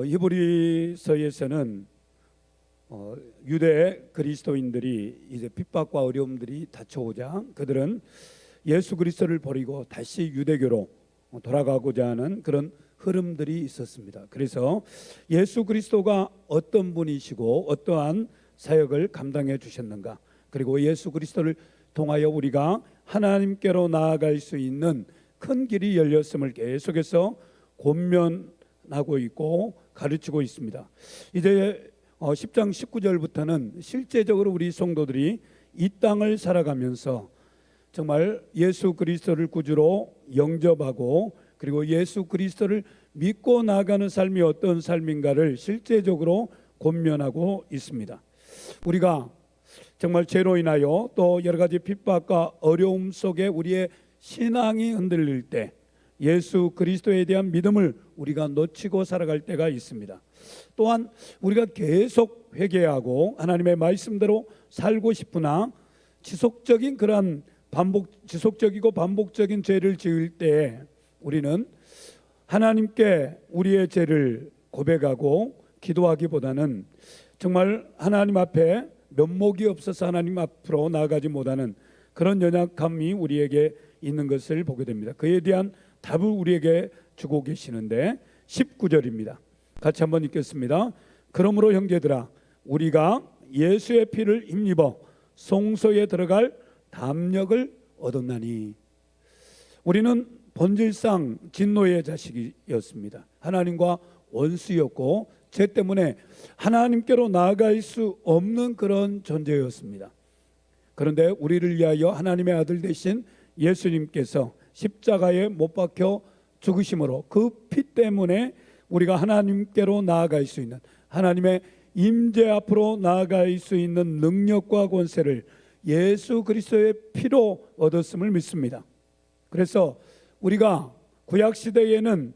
히브리서에서는 유대 그리스도인들이 이제 핍박과 어려움들이 닥쳐오자 그들은 예수 그리스도를 버리고 다시 유대교로 돌아가고자 하는 그런 흐름들이 있었습니다. 그래서 예수 그리스도가 어떤 분이시고 어떠한 사역을 감당해 주셨는가, 그리고 예수 그리스도를 통하여 우리가 하나님께로 나아갈 수 있는 큰 길이 열렸음을 계속해서 권면하고 있고 가르치고 있습니다. 이제 10장 19절부터는 실제적으로 우리 성도들이 이 땅을 살아가면서 정말 예수 그리스도를 구주로 영접하고 그리고 예수 그리스도를 믿고 나아가는 삶이 어떤 삶인가를 실제적으로 권면하고 있습니다. 우리가 정말 죄로 인하여 또 여러 가지 핍박과 어려움 속에 우리의 신앙이 흔들릴 때 예수 그리스도에 대한 믿음을 우리가 놓치고 살아갈 때가 있습니다. 또한 우리가 계속 회개하고 하나님의 말씀대로 살고 싶으나 지속적이고 반복적인 죄를 지을 때 우리는 하나님께 우리의 죄를 고백하고 기도하기보다는 정말 하나님 앞에 면목이 없어서 하나님 앞으로 나아가지 못하는 그런 연약함이 우리에게 있는 것을 보게 됩니다. 그에 대한 답을 우리에게 주고 계시는데 19절입니다. 같이 한번 읽겠습니다. 그러므로 형제들아, 우리가 예수의 피를 힘입어 성소에 들어갈 담력을 얻었나니. 우리는 본질상 진노의 자식이었습니다. 하나님과 원수였고 죄 때문에 하나님께로 나아갈 수 없는 그런 존재였습니다. 그런데 우리를 위하여 하나님의 아들 되신 예수님께서 십자가에 못 박혀 죽으심으로 그 피 때문에 우리가 하나님께로 나아갈 수 있는, 하나님의 임재 앞으로 나아갈 수 있는 능력과 권세를 예수 그리스도의 피로 얻었음을 믿습니다. 그래서 우리가 구약시대에는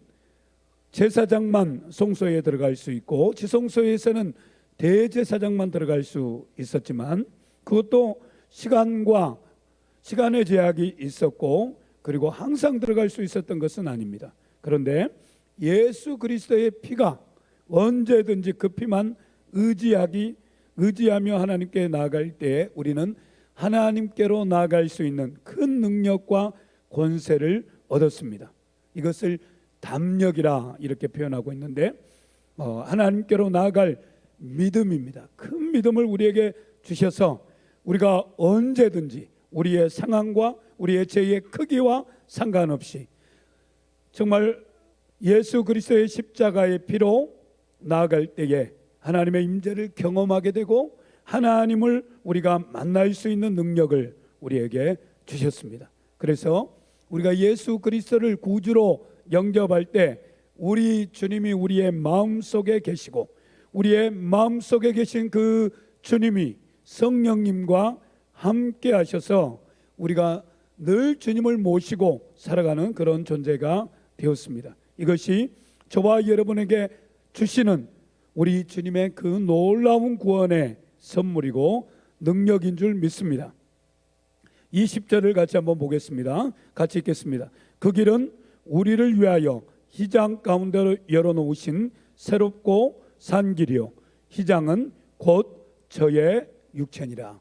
제사장만 성소에 들어갈 수 있고 지성소에서는 대제사장만 들어갈 수 있었지만 그것도 시간의 제약이 있었고 그리고 항상 들어갈 수 있었던 것은 아닙니다. 그런데 예수 그리스도의 피가 언제든지 그 피만 의지하며 하나님께 나아갈 때 우리는 하나님께로 나아갈 수 있는 큰 능력과 권세를 얻었습니다. 이것을 담력이라 이렇게 표현하고 있는데 하나님께로 나아갈 믿음입니다. 큰 믿음을 우리에게 주셔서 우리가 언제든지 우리의 상황과 우리의 죄의 크기와 상관없이 정말 예수 그리스도의 십자가의 피로 나아갈 때에 하나님의 임재를 경험하게 되고 하나님을 우리가 만날 수 있는 능력을 우리에게 주셨습니다. 그래서 우리가 예수 그리스도를 구주로 영접할 때 우리 주님이 우리의 마음속에 계시고 우리의 마음속에 계신 그 주님이 성령님과 함께 하셔서 우리가 늘 주님을 모시고 살아가는 그런 존재가 되었습니다. 이것이 저와 여러분에게 주시는 우리 주님의 그 놀라운 구원의 선물이고 능력인 줄 믿습니다. 20절을 같이 한번 보겠습니다. 같이 읽겠습니다. 그 길은 우리를 위하여 휘장 가운데로 열어놓으신 새롭고 산 길이요 휘장은 곧 저의 육체니라.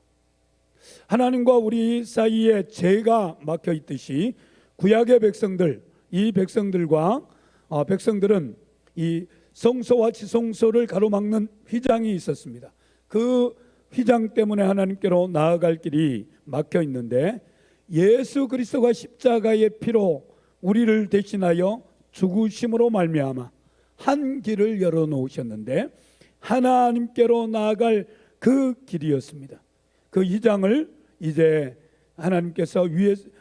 하나님과 우리 사이에 죄가 막혀 있듯이 구약의 백성들, 이 백성들은 이 성소와 지성소를 가로막는 휘장이 있었습니다. 그 휘장 때문에 하나님께로 나아갈 길이 막혀 있는데 예수 그리스도가 십자가의 피로 우리를 대신하여 죽으심으로 말미암아 한 길을 열어놓으셨는데 하나님께로 나아갈 그 길이었습니다. 그 휘장을 이제 하나님께서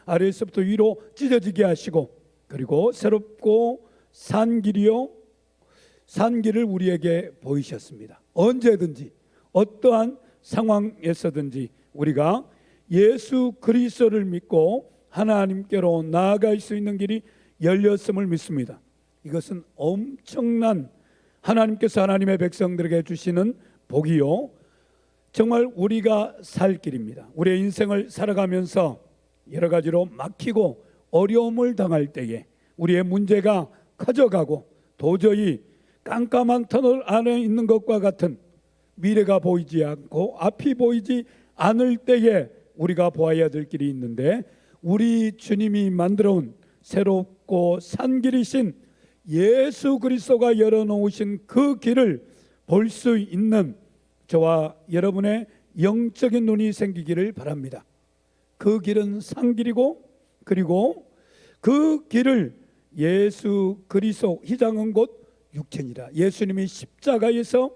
아래에서부터 위로 찢어지게 하시고 그리고 새롭고 산 길을 우리에게 보이셨습니다. 언제든지 어떠한 상황에서든지 우리가 예수 그리스도를 믿고 하나님께로 나아갈 수 있는 길이 열렸음을 믿습니다. 이것은 엄청난 하나님께서 하나님의 백성들에게 주시는 복이요 정말 우리가 살 길입니다. 우리의 인생을 살아가면서 여러 가지로 막히고 어려움을 당할 때에 우리의 문제가 커져가고 도저히 깜깜한 터널 안에 있는 것과 같은 미래가 보이지 않고 앞이 보이지 않을 때에 우리가 보아야 될 길이 있는데, 우리 주님이 만들어온 새롭고 산 길이신 예수 그리스도가 열어놓으신 그 길을 볼 수 있는 저와 여러분의 영적인 눈이 생기기를 바랍니다. 그 길은 산 길이고, 그리고 그 길을 예수 그리스도, 휘장은 곧 육체니라. 예수님이 십자가에서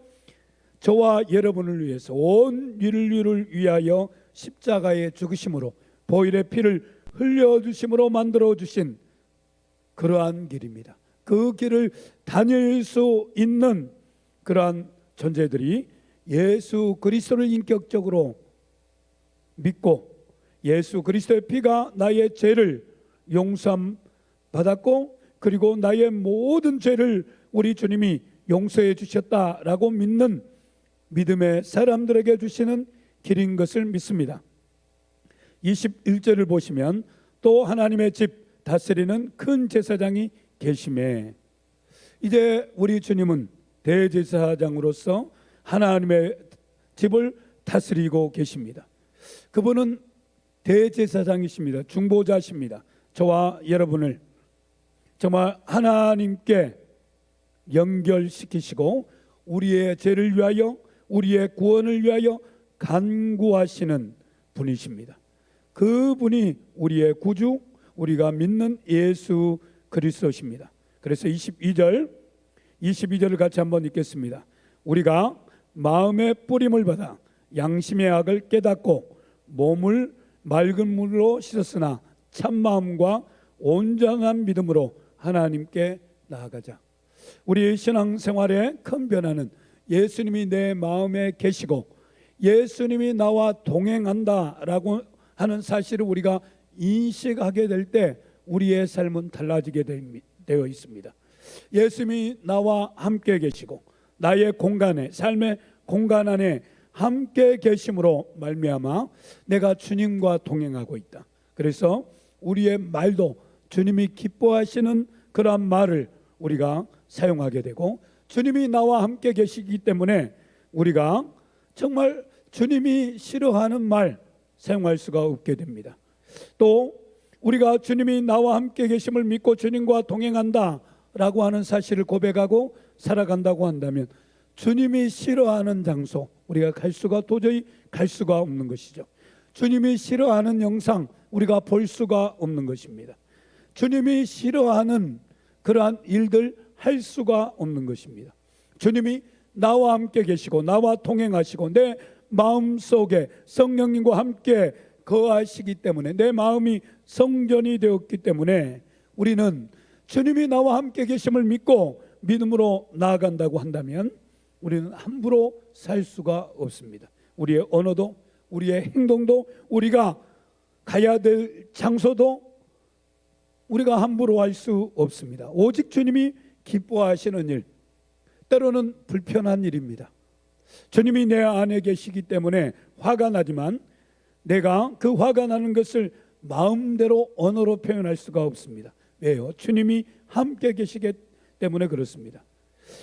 저와 여러분을 위해서 온 인류를 위하여 십자가에 죽으심으로 보혈의 피를 흘려주심으로 만들어주신 그러한 길입니다. 그 길을 다닐 수 있는 그러한 존재들이 예수 그리스도를 인격적으로 믿고, 예수 그리스도의 피가 나의 죄를 용서함 받았고, 그리고 나의 모든 죄를 우리 주님이 용서해 주셨다라고 믿는 믿음의 사람들에게 주시는 길인 것을 믿습니다. 21절을 보시면 또 하나님의 집 다스리는 큰 제사장이 계심에, 이제 우리 주님은 대제사장으로서 하나님의 집을 다스리고 계십니다. 그분은 대제사장이십니다. 중보자십니다. 저와 여러분을 정말 하나님께 연결시키시고 우리의 죄를 위하여, 우리의 구원을 위하여 간구하시는 분이십니다. 그분이 우리의 구주, 우리가 믿는 예수 그리스도십니다. 그래서 22절을 같이 한번 읽겠습니다. 우리가 마음의 뿌림을 받아 양심의 악을 깨닫고 몸을 맑은 물로 씻었으나 참마음과 온전한 믿음으로 하나님께 나아가자. 우리 신앙생활의 큰 변화는 예수님이 내 마음에 계시고 예수님이 나와 동행한다라고 하는 사실을 우리가 인식하게 될 때 우리의 삶은 달라지게 되어 있습니다. 예수님이 나와 함께 계시고 나의 공간에, 삶의 공간 안에 함께 계심으로 말미암아 내가 주님과 동행하고 있다. 그래서 우리의 말도 주님이 기뻐하시는 그러한 말을 우리가 사용하게 되고, 주님이 나와 함께 계시기 때문에 우리가 정말 주님이 싫어하는 말 사용할 수가 없게 됩니다. 또 우리가 주님이 나와 함께 계심을 믿고 주님과 동행한다 라고 하는 사실을 고백하고 살아간다고 한다면 주님이 싫어하는 장소 우리가 도저히 갈 수가 없는 것이죠. 주님이 싫어하는 영상 우리가 볼 수가 없는 것입니다. 주님이 싫어하는 그러한 일들 할 수가 없는 것입니다. 주님이 나와 함께 계시고 나와 동행하시고 내 마음속에 성령님과 함께 거하시기 때문에, 내 마음이 성전이 되었기 때문에 우리는 주님이 나와 함께 계심을 믿고 믿음으로 나아간다고 한다면 우리는 함부로 살 수가 없습니다. 우리의 언어도, 우리의 행동도, 우리가 가야 될 장소도 우리가 함부로 할 수 없습니다. 오직 주님이 기뻐하시는 일, 때로는 불편한 일입니다. 주님이 내 안에 계시기 때문에 화가 나지만 내가 그 화가 나는 것을 마음대로 언어로 표현할 수가 없습니다. 왜요? 주님이 함께 계시기 때문에 그렇습니다.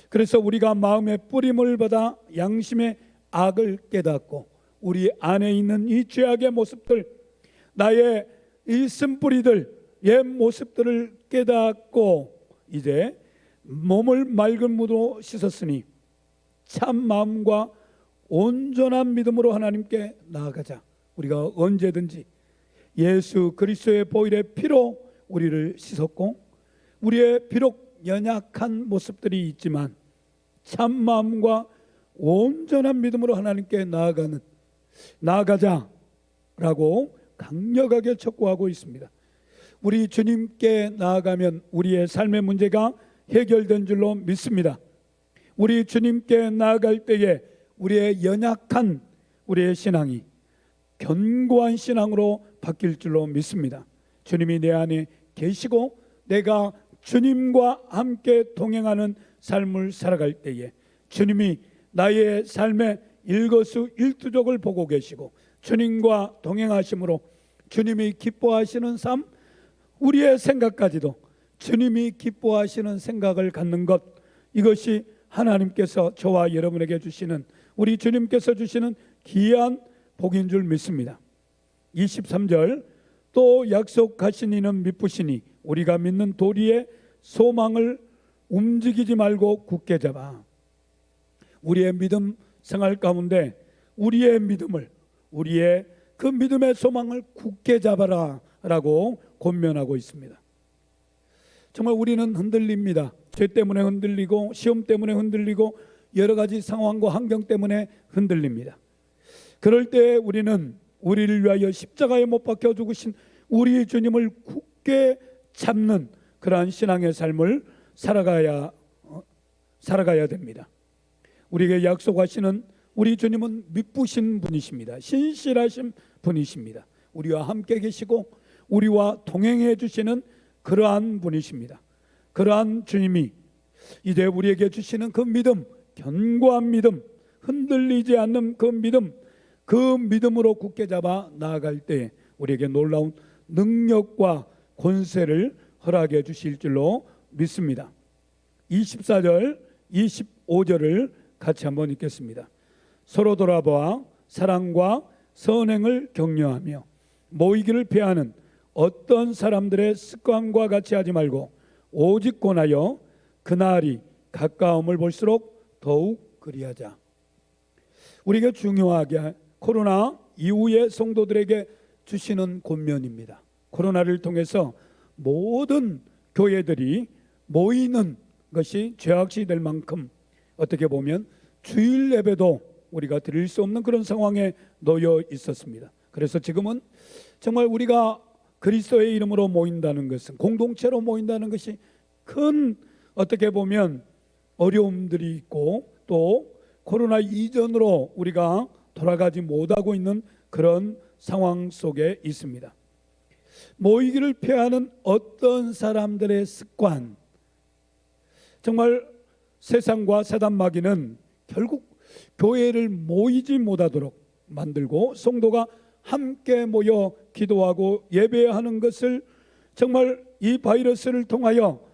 그래서 우리가 마음의 뿌림을 받아 양심의 악을 깨닫고 우리 안에 있는 이 죄악의 모습들, 나의 이 쓴뿌리들, 옛 모습들을 깨닫고 이제 몸을 맑은 물로 씻었으니 참 마음과 온전한 믿음으로 하나님께 나아가자. 우리가 언제든지 예수 그리스도의 보혈의 피로 우리를 씻었고 우리의 비록 연약한 모습들이 있지만 참 마음과 온전한 믿음으로 하나님께 나아가자라고 강력하게 촉구하고 있습니다. 우리 주님께 나아가면 우리의 삶의 문제가 해결된 줄로 믿습니다. 우리 주님께 나아갈 때에 우리의 연약한 우리의 신앙이 견고한 신앙으로 바뀔 줄로 믿습니다. 주님이 내 안에 계시고 내가 주님과 함께 동행하는 삶을 살아갈 때에 주님이 나의 삶의 일거수일투족을 보고 계시고 주님과 동행하심으로 주님이 기뻐하시는 삶, 우리의 생각까지도 주님이 기뻐하시는 생각을 갖는 것, 이것이 하나님께서 저와 여러분에게 주시는, 우리 주님께서 주시는 귀한 복인 줄 믿습니다. 23절, 또 약속하신 이는 미쁘시니 우리가 믿는 도리의 소망을 움직이지 말고 굳게 잡아. 우리의 믿음 생활 가운데 우리의 믿음을, 우리의 그 믿음의 소망을 굳게 잡아라 라고 권면하고 있습니다. 정말 우리는 흔들립니다. 죄 때문에 흔들리고, 시험 때문에 흔들리고, 여러 가지 상황과 환경 때문에 흔들립니다. 그럴 때 우리는 우리를 위하여 십자가에 못 박혀 죽으신 우리 주님을 굳게 잡는 그러한 신앙의 삶을 살아가야 됩니다. 우리에게 약속하시는 우리 주님은 미쁘신 분이십니다. 신실하신 분이십니다. 우리와 함께 계시고 우리와 동행해 주시는 그러한 분이십니다. 그러한 주님이 이제 우리에게 주시는 그 믿음, 견고한 믿음, 흔들리지 않는 그 믿음, 그 믿음으로 굳게 잡아 나아갈 때 우리에게 놀라운 능력과 권세를 허락해 주실 줄로 믿습니다. 24절, 25절을 같이 한번 읽겠습니다. 서로 돌아보아 사랑과 선행을 격려하며 모이기를 피하는 어떤 사람들의 습관과 같이 하지 말고 오직 권하여 그날이 가까움을 볼수록 더욱 그리하자. 우리에게 중요하게 코로나 이후의 성도들에게 주시는 권면입니다. 코로나를 통해서 모든 교회들이 모이는 것이 죄악시 될 만큼 어떻게 보면 주일 예배도 우리가 드릴 수 없는 그런 상황에 놓여 있었습니다. 그래서 지금은 정말 우리가 그리스도의 이름으로 모인다는 것은, 공동체로 모인다는 것이 큰 어떻게 보면 어려움들이 있고, 또 코로나 이전으로 우리가 돌아가지 못하고 있는 그런 상황 속에 있습니다. 모이기를 피하는 어떤 사람들의 습관, 정말 세상과 사단 마귀는 결국 교회를 모이지 못하도록 만들고 성도가 함께 모여 기도하고 예배하는 것을 정말 이 바이러스를 통하여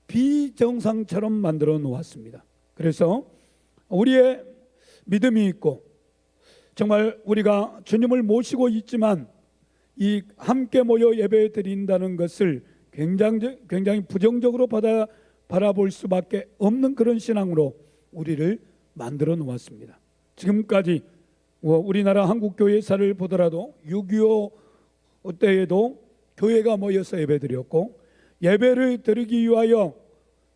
비정상처럼 만들어 놓았습니다. 그래서 우리의 믿음이 있고 정말 우리가 주님을 모시고 있지만 이 함께 모여 예배 드린다는 것을 굉장히 부정적으로 바라볼 수밖에 없는 그런 신앙으로 우리를 만들어 놓았습니다. 지금까지 우리나라 한국교회사를 보더라도 6.25 때에도 교회가 모여서 예배드렸고, 예배를 드리기 위하여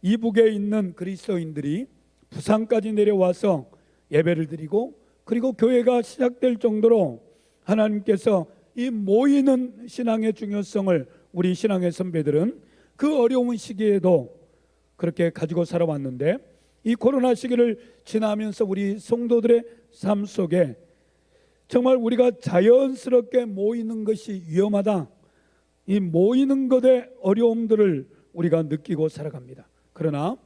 이북에 있는 그리스도인들이 부산까지 내려와서 예배를 드리고, 그리고 교회가 시작될 정도로 하나님께서 이 모이는 신앙의 중요성을 우리 신앙의 선배들은 그 어려운 시기에도 그렇게 가지고 살아왔는데, 이 코로나 시기를 지나면서 우리 성도들의 삶 속에 정말 우리가 자연스럽게 모이는 것이 위험하다, 이 모이는 것의 어려움들을 우리가 느끼고 살아갑니다. 그러나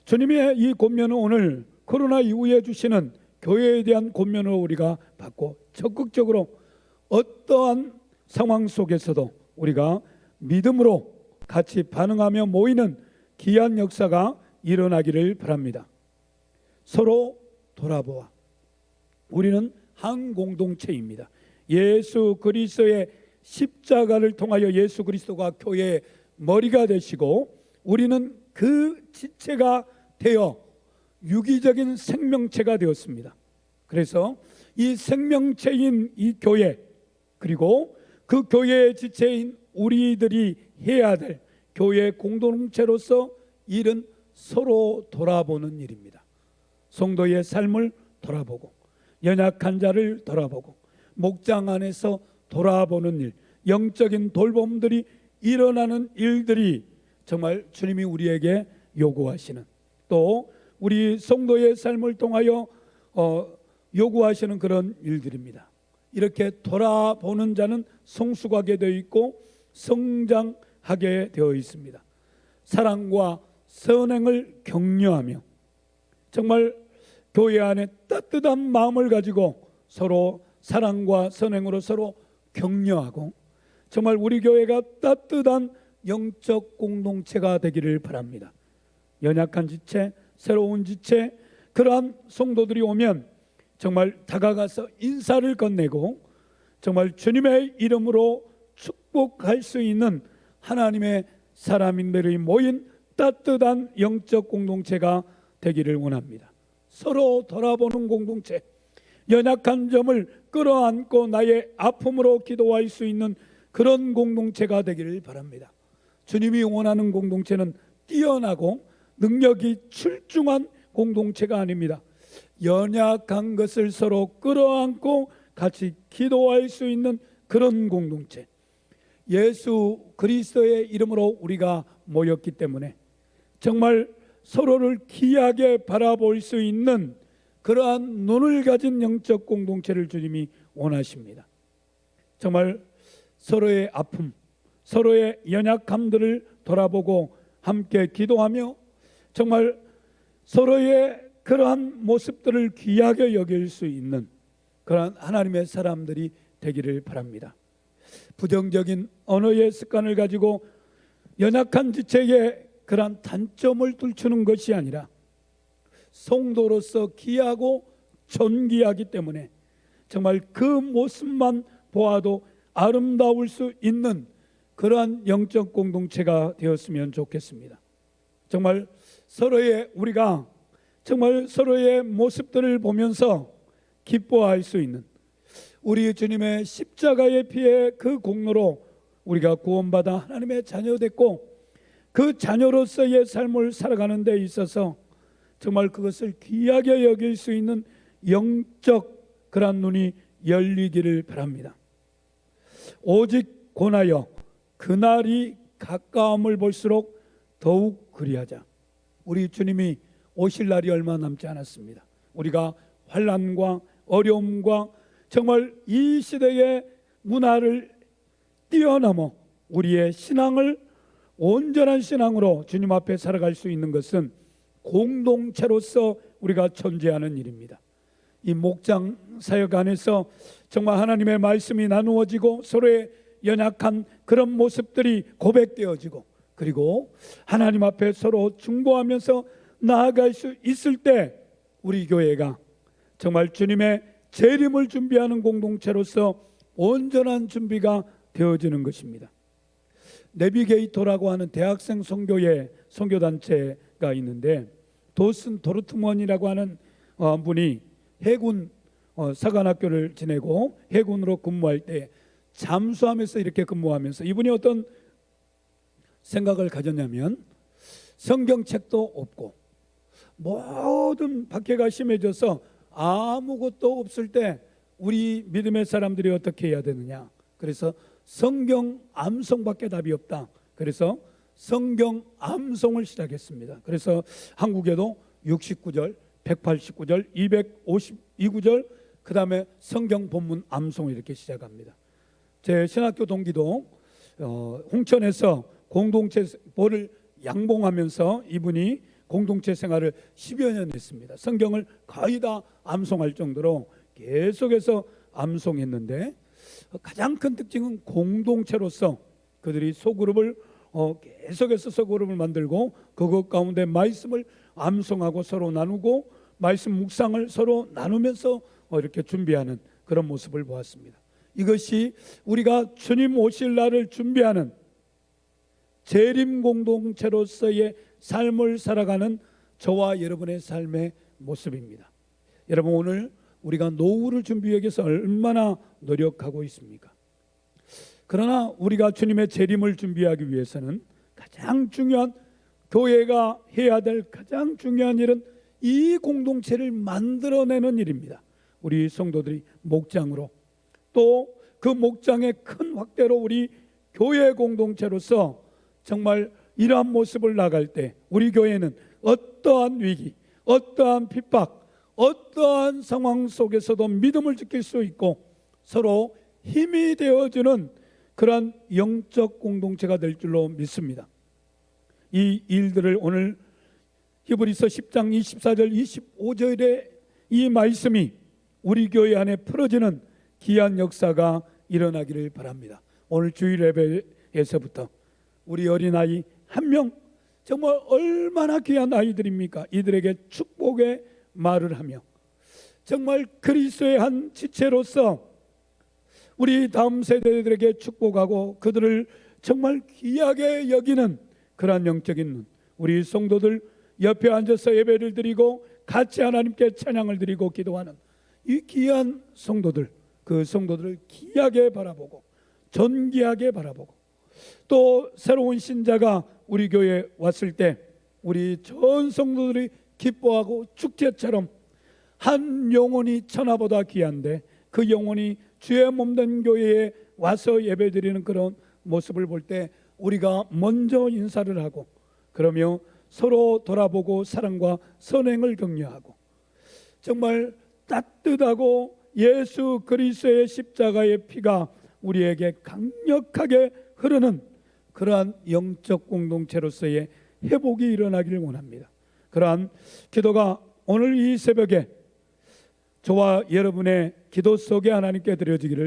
주님의 이 권면은 오늘 코로나 이후에 주시는 교회에 대한 권면을 우리가 받고 적극적으로 어떠한 상황 속에서도 우리가 믿음으로 같이 반응하며 모이는 귀한 역사가 일어나기를 바랍니다. 서로 돌아보아. 우리는 한 공동체입니다. 예수 그리스도의 십자가를 통하여 예수 그리스도가 교회의 머리가 되시고 우리는 그 지체가 되어 유기적인 생명체가 되었습니다. 그래서 이 생명체인 이 교회, 그리고 그 교회의 지체인 우리들이 해야 될 교회 공동체로서 일은 서로 돌아보는 일입니다. 성도의 삶을 돌아보고, 연약한 자를 돌아보고, 목장 안에서 돌아보는 일, 영적인 돌봄들이 일어나는 일들이 정말 주님이 우리에게 요구하시는, 또 우리 성도의 삶을 통하여 요구하시는 그런 일들입니다. 이렇게 돌아보는 자는 성숙하게 되어 있고 성장하게 되어 있습니다. 사랑과 선행을 격려하며 정말 교회 안에 따뜻한 마음을 가지고 서로 사랑과 선행으로 서로 격려하고, 정말 우리 교회가 따뜻한 영적 공동체가 되기를 바랍니다. 연약한 지체, 새로운 지체, 그러한 성도들이 오면 정말 다가가서 인사를 건네고 정말 주님의 이름으로 축복할 수 있는 하나님의 사람들이 모인 따뜻한 영적 공동체가 되기를 원합니다. 서로 돌아보는 공동체, 연약한 점을 끌어안고 나의 아픔으로 기도할 수 있는 그런 공동체가 되기를 바랍니다. 주님이 원하는 공동체는 뛰어나고 능력이 출중한 공동체가 아닙니다. 연약한 것을 서로 끌어안고 같이 기도할 수 있는 그런 공동체, 예수 그리스도의 이름으로 우리가 모였기 때문에 정말 서로를 귀하게 바라볼 수 있는 그러한 눈을 가진 영적 공동체를 주님이 원하십니다. 정말 서로의 아픔, 서로의 연약함들을 돌아보고 함께 기도하며 정말 서로의 그러한 모습들을 귀하게 여길 수 있는 그러한 하나님의 사람들이 되기를 바랍니다. 부정적인 언어의 습관을 가지고 연약한 지체의 그러한 단점을 뚫추는 것이 아니라 성도로서 귀하고 존귀하기 때문에 정말 그 모습만 보아도 아름다울 수 있는 그러한 영적 공동체가 되었으면 좋겠습니다. 정말 우리가 정말 서로의 모습들을 보면서 기뻐할 수 있는, 우리 주님의 십자가의 피의 그 공로로 우리가 구원받아 하나님의 자녀 됐고 그 자녀로서의 삶을 살아가는 데 있어서 정말 그것을 귀하게 여길 수 있는 영적 그런 눈이 열리기를 바랍니다. 오직 권하여 그날이 가까움을 볼수록 더욱 그리하자. 우리 주님이 오실 날이 얼마 남지 않았습니다. 우리가 환난과 어려움과 정말 이 시대의 문화를 뛰어넘어 우리의 신앙을 온전한 신앙으로 주님 앞에 살아갈 수 있는 것은 공동체로서 우리가 존재하는 일입니다. 이 목장 사역 안에서 정말 하나님의 말씀이 나누어지고 서로의 연약한 그런 모습들이 고백되어지고 그리고 하나님 앞에 서로 중보하면서 나아갈 수 있을 때 우리 교회가 정말 주님의 재림을 준비하는 공동체로서 온전한 준비가 되어지는 것입니다. 내비게이터라고 하는 대학생 선교회 선교단체가 있는데 도슨 도르트먼이라고 하는 분이 해군 사관학교를 지내고 해군으로 근무할 때 잠수함에서 이렇게 근무하면서 이분이 어떤 생각을 가졌냐면 성경책도 없고 모든 박해가 심해져서 아무것도 없을 때 우리 믿음의 사람들이 어떻게 해야 되느냐. 그래서 성경 암송밖에 답이 없다. 그래서 성경 암송을 시작했습니다. 그래서 한국에도 69절, 189절, 252구절 그 다음에 성경 본문 암송을 이렇게 시작합니다. 제 신학교 동기도 홍천에서 공동체 볼을 양봉하면서 이분이 공동체 생활을 10여 년 했습니다. 성경을 거의 다 암송할 정도로 계속해서 암송했는데 가장 큰 특징은 공동체로서 그들이 소그룹을 계속해서 소그룹을 만들고 그것 가운데 말씀을 암송하고 서로 나누고 말씀 묵상을 서로 나누면서 이렇게 준비하는 그런 모습을 보았습니다. 이것이 우리가 주님 오실 날을 준비하는 재림 공동체로서의 삶을 살아가는 저와 여러분의 삶의 모습입니다. 여러분, 오늘 우리가 노후를 준비하기 위해서 얼마나 노력하고 있습니까? 그러나 우리가 주님의 재림을 준비하기 위해서는 가장 중요한, 교회가 해야 될 가장 중요한 일은 이 공동체를 만들어내는 일입니다. 우리 성도들이 목장으로, 또 그 목장의 큰 확대로 우리 교회 공동체로서 정말 이러한 모습을 나갈 때 우리 교회는 어떠한 위기, 어떠한 핍박, 어떠한 상황 속에서도 믿음을 지킬 수 있고 서로 힘이 되어주는 그러한 영적 공동체가 될 줄로 믿습니다. 이 일들을 오늘 히브리서 10장 24절 25절의 이 말씀이 우리 교회 안에 풀어지는 귀한 역사가 일어나기를 바랍니다. 오늘 주일 예배에서부터 우리 어린아이 한 명 정말 얼마나 귀한 아이들입니까? 이들에게 축복의 말을 하며 정말 그리스도의 한 지체로서 우리 다음 세대들에게 축복하고 그들을 정말 귀하게 여기는 그러한 영적인 눈, 우리 성도들 옆에 앉아서 예배를 드리고 같이 하나님께 찬양을 드리고 기도하는 이 귀한 성도들, 그 성도들을 귀하게 바라보고 존귀하게 바라보고, 또 새로운 신자가 우리 교회에 왔을 때 우리 전 성도들이 기뻐하고 축제처럼 한 영혼이 천하보다 귀한데 그 영혼이 주의 몸된 교회에 와서 예배드리는 그런 모습을 볼 때 우리가 먼저 인사를 하고, 그러며 서로 돌아보고 사랑과 선행을 격려하고, 정말 따뜻하고 예수 그리스도의 십자가의 피가 우리에게 강력하게 흐르는 그러한 영적 공동체로서의 회복이 일어나기를 원합니다. 그러한 기도가 오늘 이 새벽에 저와 여러분의 기도 속에 하나님께 드려지기를 바랍니다.